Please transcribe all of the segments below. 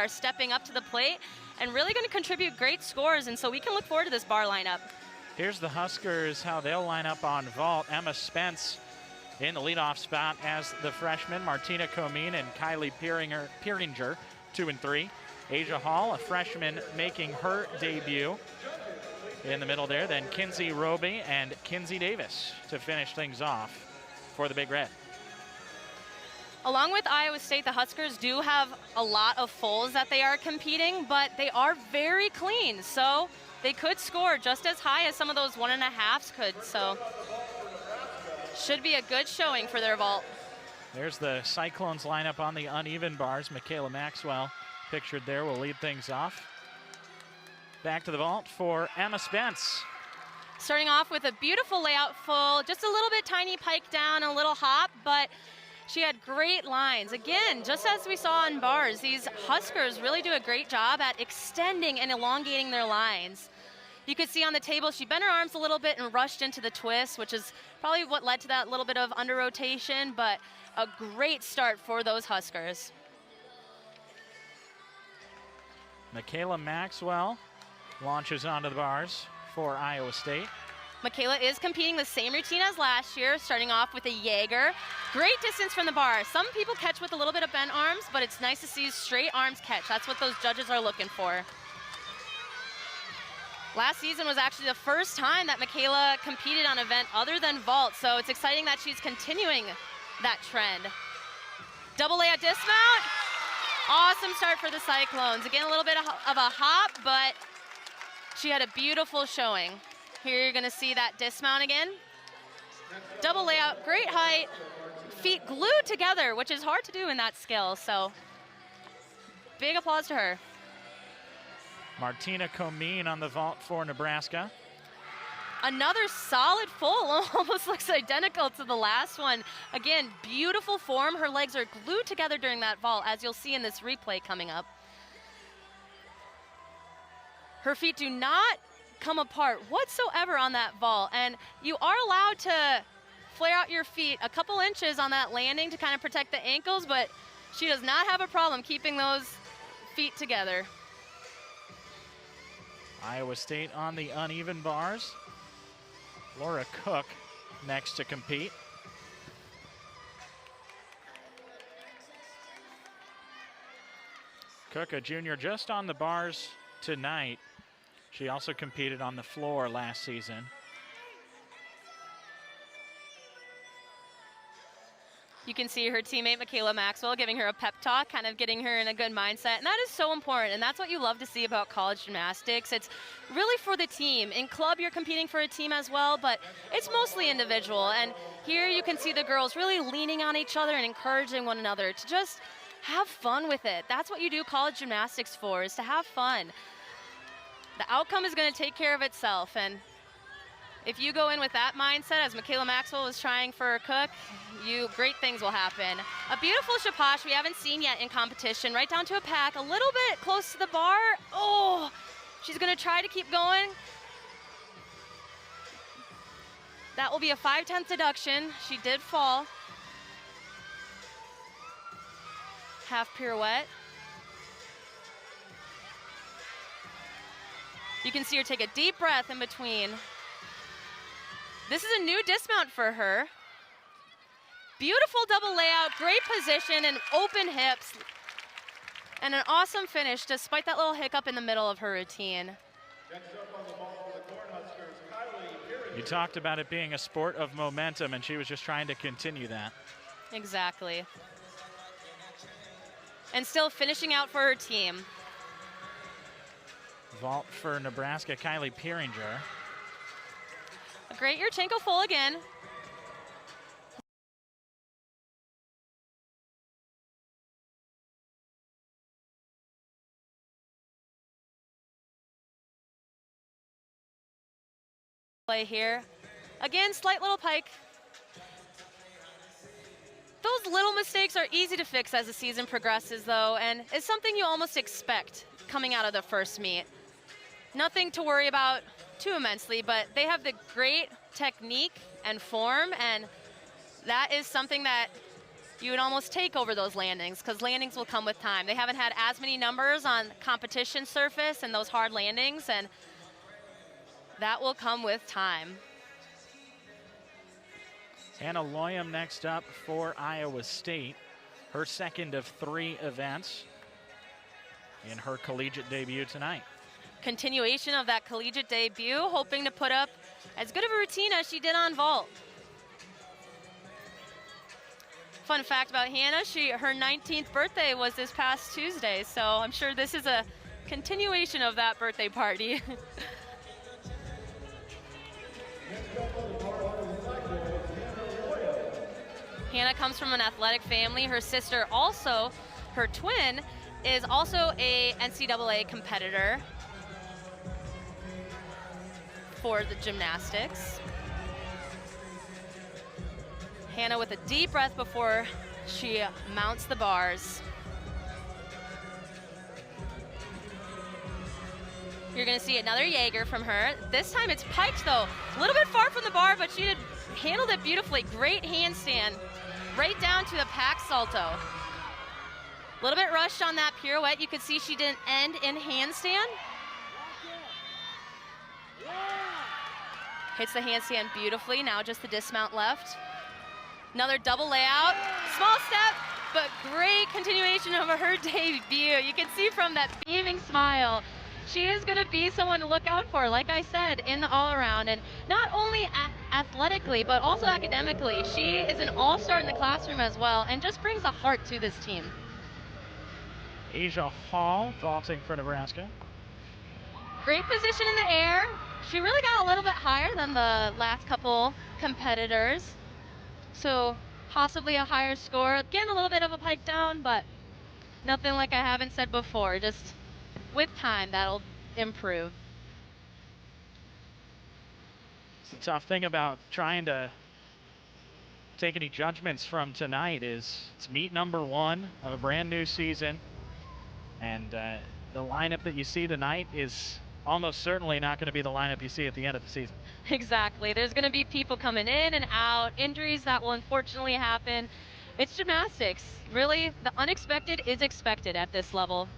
are stepping up to the plate and really going to contribute great scores, and so we can look forward to this bar lineup. Here's the Huskers, how they'll line up on vault. Emma Spence in the leadoff spot as the freshman. Martina Comine and Kylie Pieringer, 2 and 3. Asia Hall, a freshman, making her debut in the middle there. Then Kinsey Roby and Kinsey Davis to finish things off for the Big Red. Along with Iowa State, the Huskers do have a lot of fulls that they are competing, but they are very clean, so they could score just as high as some of those 1.5s could, so should be a good showing for their vault. There's the Cyclones lineup on the uneven bars. Michaela Maxwell, pictured there, will lead things off. Back to the vault for Emma Spence. Starting off with a beautiful layout full, just a little bit tiny pike down, a little hop, but she had great lines. Again, just as we saw in bars, these Huskers really do a great job at extending and elongating their lines. You could see on the table, she bent her arms a little bit and rushed into the twist, which is probably what led to that little bit of under rotation, but a great start for those Huskers. Michaela Maxwell launches onto the bars for Iowa State. Michaela is competing the same routine as last year, starting off with a Jaeger. Great distance from the bar. Some people catch with a little bit of bent arms, but it's nice to see straight arms catch. That's what those judges are looking for. Last season was actually the first time that Michaela competed on an event other than vault, so it's exciting that she's continuing that trend. Double layout dismount. Awesome start for the Cyclones. Again, a little bit of a hop, but she had a beautiful showing. Here you're gonna see that dismount again. Double layout, great height, feet glued together, which is hard to do in that skill, so big applause to her. Martina Comine on the vault for Nebraska. Another solid full, almost looks identical to the last one. Again, beautiful form. Her legs are glued together during that vault, as you'll see in this replay coming up. Her feet do not come apart whatsoever on that vault, and you are allowed to flare out your feet a couple inches on that landing to kind of protect the ankles, but she does not have a problem keeping those feet together. Iowa State on the uneven bars. Laura Cook next to compete. Cook, a junior, just on the bars tonight. She also competed on the floor last season. You can see her teammate, Michaela Maxwell, giving her a pep talk, kind of getting her in a good mindset. And that is so important, and that's what you love to see about college gymnastics. It's really for the team. In club, you're competing for a team as well, but it's mostly individual. And here you can see the girls really leaning on each other and encouraging one another to just have fun with it. That's what you do college gymnastics for, is to have fun. The outcome is going to take care of itself, and if you go in with that mindset, as Michaela Maxwell was trying for Cook, great things will happen. A beautiful chapache we haven't seen yet in competition, right down to a pack, a little bit close to the bar. Oh, she's going to try to keep going. That will be a 5/10 deduction. She did fall. Half pirouette. You can see her take a deep breath in between. This is a new dismount for her. Beautiful double layout, great position and open hips. And an awesome finish despite that little hiccup in the middle of her routine. You talked about it being a sport of momentum, and she was just trying to continue that. Exactly. And still finishing out for her team. Vault for Nebraska, Kylie Pieringer. A great Yurchenko full again. Play here. Again, slight little pike. Those little mistakes are easy to fix as the season progresses, though, and it's something you almost expect coming out of the first meet. Nothing to worry about too immensely, but they have the great technique and form, and that is something that you would almost take over those landings because landings will come with time. They haven't had as many numbers on competition surface and those hard landings, and that will come with time. Hannah Loyam next up for Iowa State. Her second of 3 events in her collegiate debut tonight. Continuation of that collegiate debut, hoping to put up as good of a routine as she did on vault. Fun fact about Hannah, her 19th birthday was this past Tuesday, so I'm sure this is a continuation of that birthday party. Hannah comes from an athletic family. Her sister also, her twin, is also a NCAA competitor for the gymnastics. Hannah with a deep breath before she mounts the bars. You're gonna see another Jaeger from her. This time it's piked though. A little bit far from the bar, but she handled it beautifully. Great handstand, right down to the pack salto. A little bit rushed on that pirouette. You could see she didn't end in handstand. Hits the handstand beautifully. Now just the dismount left. Another double layout, small step, but great continuation of her debut. You can see from that beaming smile, she is gonna be someone to look out for, like I said, in the all-around. And not only athletically, but also academically. She is an all-star in the classroom as well, and just brings a heart to this team. Asia Hall vaulting for Nebraska. Great position in the air. She really got a little bit higher than the last couple competitors. So possibly a higher score. Again, a little bit of a pike down, but nothing like I haven't said before. Just with time, that'll improve. It's a tough thing about trying to take any judgments from tonight is it's meet number 1 of a brand new season. And the lineup that you see tonight is almost certainly not going to be the lineup you see at the end of the season. Exactly. There's going to be people coming in and out, injuries that will unfortunately happen. It's gymnastics. Really, the unexpected is expected at this level.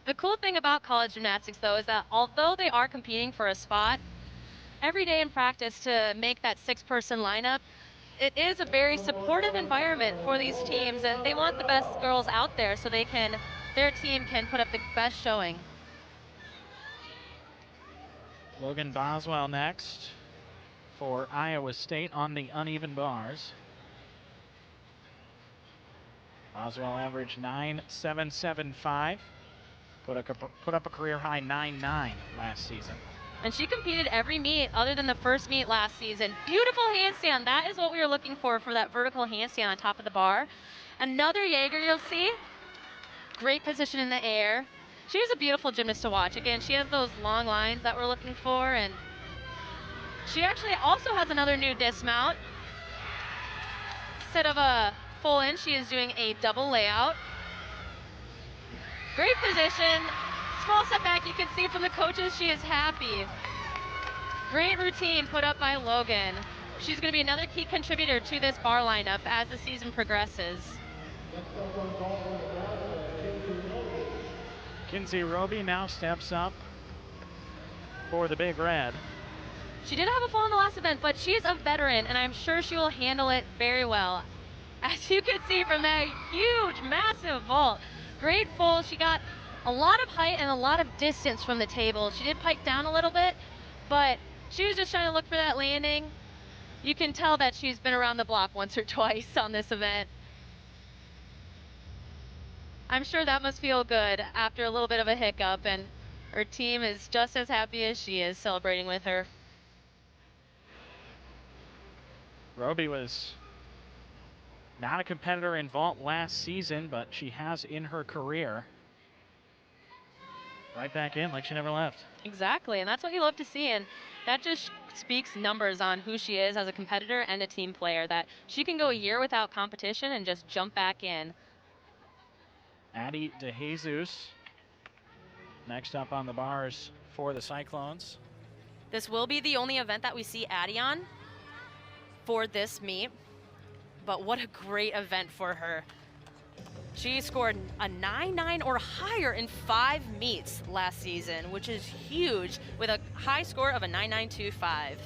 The cool thing about college gymnastics, though, is that although they are competing for a spot, every day in practice to make that 6-person lineup, it is a very supportive environment for these teams, and they want the best girls out there so their team can put up the best showing. Logan Boswell next for Iowa State on the uneven bars. Boswell averaged 9.775. Put up a career high 9.9 last season. And she competed every meet other than the first meet last season. Beautiful handstand. That is what we were looking for that vertical handstand on top of the bar. Another Jaeger you'll see. Great position in the air. She is a beautiful gymnast to watch. Again, she has those long lines that we're looking for, and she actually also has another new dismount. Instead of a full in, she is doing a double layout. Great position. Small step back. You can see from the coaches she is happy. Great routine put up by Logan. She's going to be another key contributor to this bar lineup as the season progresses. Kinsey Roby now steps up for the Big Red. She did have a fall in the last event, but she is a veteran, and I'm sure she will handle it very well. As you can see from that huge, massive vault. Great full. She got a lot of height and a lot of distance from the table. She did pike down a little bit, but she was just trying to look for that landing. You can tell that she's been around the block once or twice on this event. I'm sure that must feel good after a little bit of a hiccup, and her team is just as happy as she is celebrating with her. Roby was not a competitor in vault last season, but she has in her career. Right back in like she never left. Exactly, and that's what you love to see, and that just speaks numbers on who she is as a competitor and a team player, that she can go a year without competition and just jump back in. Addie DeJesus next up on the bars for the Cyclones. This will be the only event that we see Addie on for this meet, but what a great event for her. She scored a 9.9 or higher in 5 meets last season, which is huge, with a high score of a 9.925.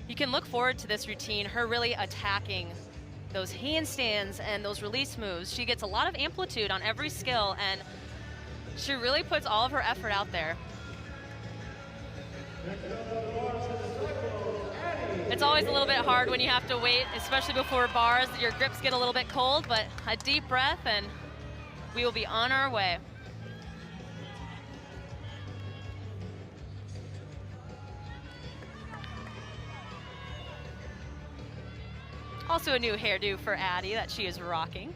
You can look forward to this routine, her really attacking those handstands and those release moves. She gets a lot of amplitude on every skill, and she really puts all of her effort out there. It's always a little bit hard when you have to wait, especially before bars. Your grips get a little bit cold, but a deep breath and we will be on our way. Also a new hairdo for Addie that she is rocking.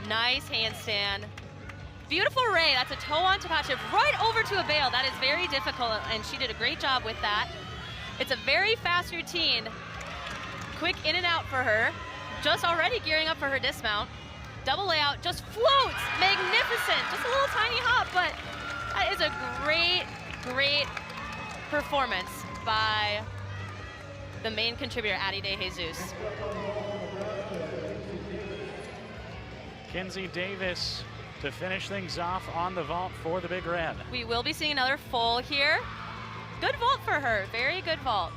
Nice handstand. Beautiful ray, that's a toe on top shift right over to a bail. That is very difficult, and she did a great job with that. It's a very fast routine. Quick in and out for her. Just already gearing up for her dismount. Double layout, just floats, magnificent. Just a little tiny hop, but that is a great, great performance by the main contributor, Addie De Jesus. Kinsey Davis to finish things off on the vault for the Big Red. We will be seeing another full here. Good vault for her, very good vault.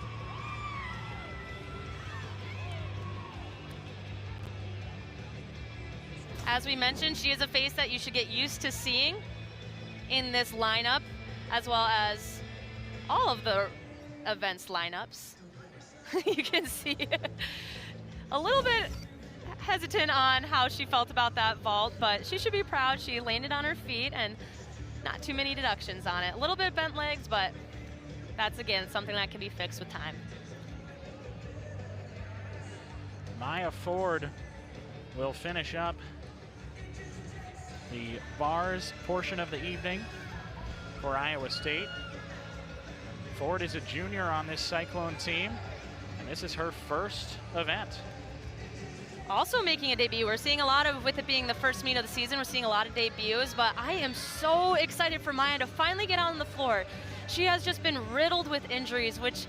As we mentioned, she is a face that you should get used to seeing in this lineup, as well as all of the events lineups. You can see a little bit hesitant on how she felt about that vault, but she should be proud. She landed on her feet and not too many deductions on it. A little bit bent legs, but that's, again, something that can be fixed with time. Maya Ford will finish up the bars portion of the evening for Iowa State. Ford is a junior on this Cyclone team, and this is her first event. Also making a debut. We're seeing a lot of, with it being the first meet of the season, we're seeing a lot of debuts, but I am so excited for Maya to finally get on the floor. She has just been riddled with injuries, which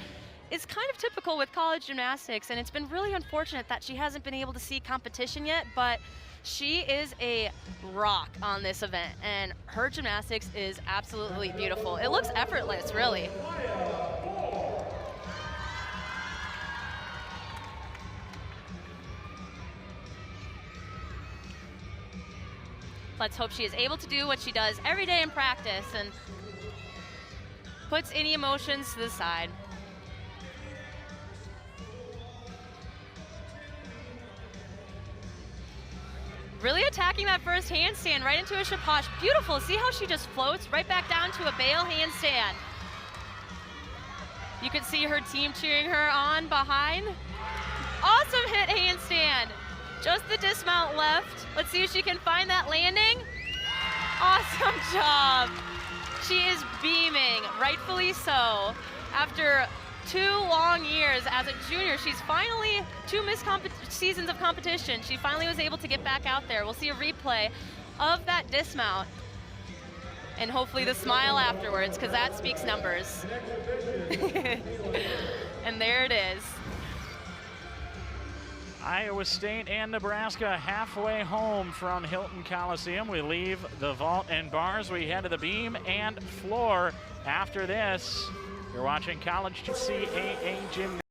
is kind of typical with college gymnastics, and it's been really unfortunate that she hasn't been able to see competition yet, but she is a rock on this event, and her gymnastics is absolutely beautiful. It looks effortless, really. Let's hope she is able to do what she does every day in practice and puts any emotions to the side. Really attacking that first handstand right into a chapache. Beautiful. See how she just floats right back down to a bail handstand. You can see her team cheering her on behind. Awesome hit handstand. Just the dismount left. Let's see if she can find that landing. Awesome job. She is beaming, rightfully so. After 2 long years as a junior, she's finally, 2 missed seasons of competition, she finally was able to get back out there. We'll see a replay of that dismount and hopefully the smile afterwards, because that speaks numbers. And there it is. Iowa State and Nebraska halfway home from Hilton Coliseum. We leave the vault and bars. We head to the beam and floor. After this, you're watching College NCAA Gymnastics.